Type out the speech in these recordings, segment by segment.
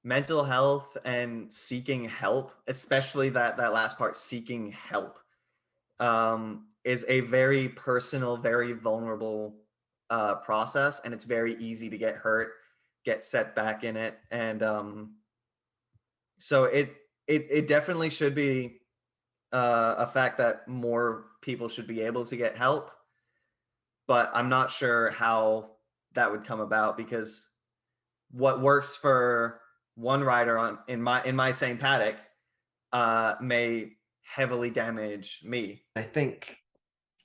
mental health and seeking help, especially that last part, seeking help, is a very personal, very vulnerable process, and it's very easy to get hurt, get set back in it, and so it definitely should be a fact that more people should be able to get help, but I'm not sure how that would come about because what works for one rider on in my same paddock may heavily damage me. I think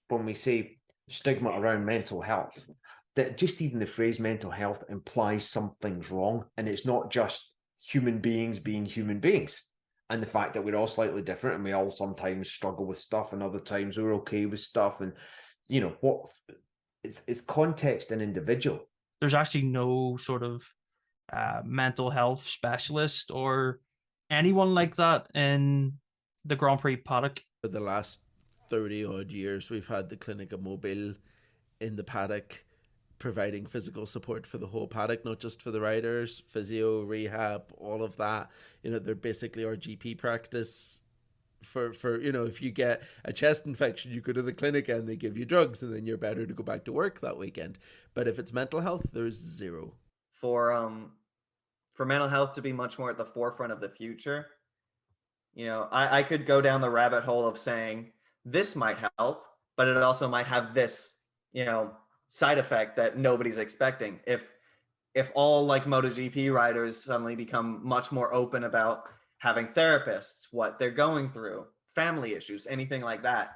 when we say stigma around mental health, that just even the phrase mental health implies something's wrong. And it's not just human beings being human beings. And the fact that we're all slightly different and we all sometimes struggle with stuff and other times we're okay with stuff. And, what it's context and individual. There's actually no sort of mental health specialist or anyone like that in the Grand Prix paddock. For the last 30 odd years, we've had the Clinica Mobile in the paddock providing physical support for the whole paddock, not just for the riders, physio, rehab, all of that. They're basically our GP practice for if you get a chest infection, you go to the clinic and they give you drugs and then you're better to go back to work that weekend. But if it's mental health, there's zero. For mental health to be much more at the forefront of the future, I could go down the rabbit hole of saying this might help, but it also might have this, side effect that nobody's expecting. If all like MotoGP riders suddenly become much more open about having therapists, what they're going through, family issues, anything like that,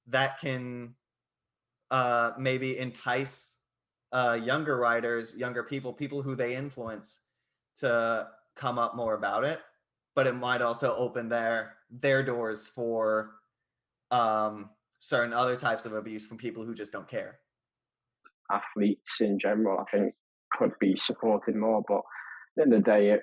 that can maybe entice younger riders, younger people who they influence to come up more about it. But it might also open their doors for certain other types of abuse from people who just don't care. Athletes in general, I think, could be supported more. But at the end of the day,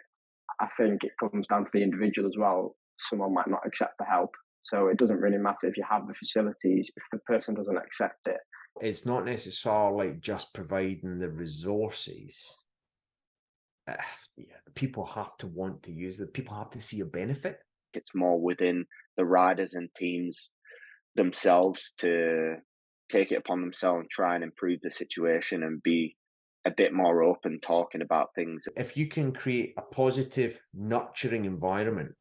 I think it comes down to the individual as well. Someone might not accept the help. So it doesn't really matter if you have the facilities, if the person doesn't accept it. It's not necessarily just providing the resources. People have to want to use it. People have to see a benefit. It's more within the riders and teams themselves to take it upon themselves and try and improve the situation and be a bit more open talking about things. If you can create a positive, nurturing environment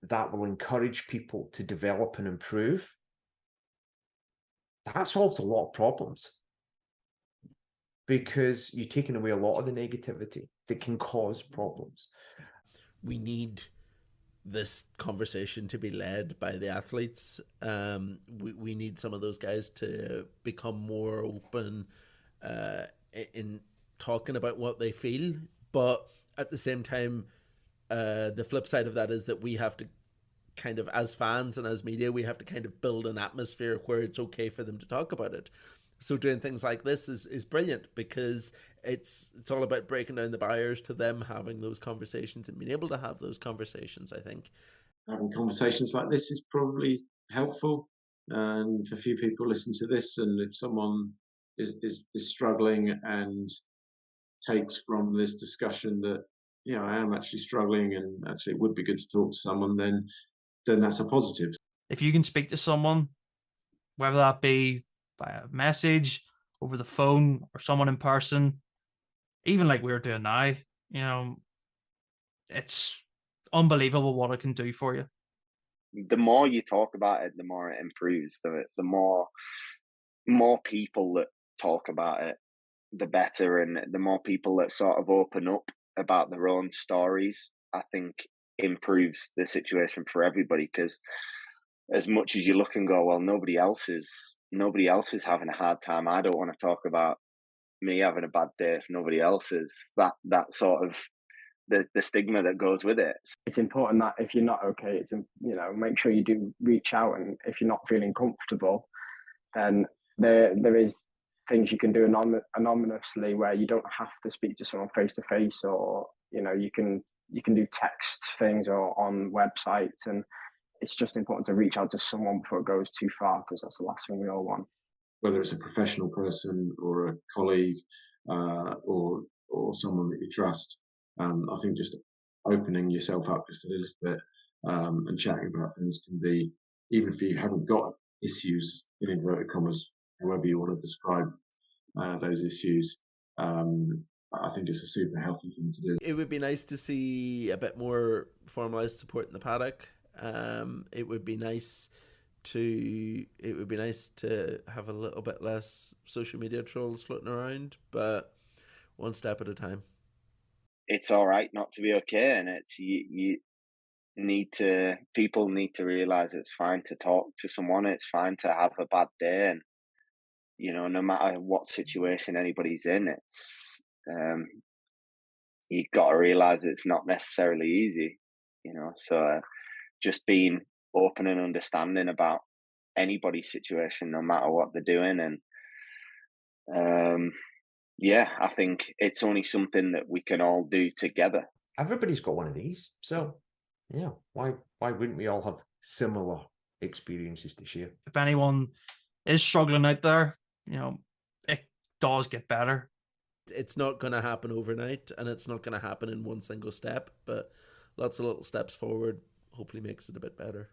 that will encourage people to develop and improve, that solves a lot of problems. Because you're taking away a lot of the negativity that can cause problems. We need this conversation to be led by the athletes. We need some of those guys to become more open in talking about what they feel. But at the same time, the flip side of that is that we have to kind of, as fans and as media, we have to kind of build an atmosphere where it's okay for them to talk about it. So doing things like this is brilliant because it's all about breaking down the barriers to them having those conversations and being able to have those conversations, I think. Having conversations like this is probably helpful. And if a few people listen to this, and if someone is struggling and takes from this discussion that, I am actually struggling and actually it would be good to talk to someone, then that's a positive. If you can speak to someone, whether that be by a message, over the phone, or someone in person, even like we're doing now, it's unbelievable what it can do for you. The more you talk about it, the more it improves. The more people that talk about it, the better. And the more people that sort of open up about their own stories, I think improves the situation for everybody. Because as much as you look and go, well, nobody else is having a hard time. I don't want to talk about me having a bad day if nobody else is. That sort of the stigma that goes with it. It's important that if you're not okay, it's make sure you do reach out, and if you're not feeling comfortable, then there is things you can do anonymously where you don't have to speak to someone face to face, or you can do text things or on websites, and it's just important to reach out to someone before it goes too far, because that's the last thing we all want. Whether it's a professional person or a colleague or someone that you trust, I think just opening yourself up just a little bit and chatting about things can be, even if you haven't got issues in inverted commas, however you want to describe those issues. I think it's a super healthy thing to do. It would be nice to see a bit more formalized support in the paddock. It would be nice to have a little bit less social media trolls floating around, but one step at a time. It's all right not to be okay, and it's people need to realize it's fine to talk to someone. It's fine to have a bad day, and no matter what situation anybody's in, it's you got to realize it's not necessarily easy. So just being open and understanding about anybody's situation, no matter what they're doing, and I think it's only something that we can all do together. Everybody's got one of these, so yeah, why wouldn't we all have similar experiences to share? If anyone is struggling out there, it does get better. It's not going to happen overnight, and it's not going to happen in one single step, but lots of little steps forward hopefully makes it a bit better.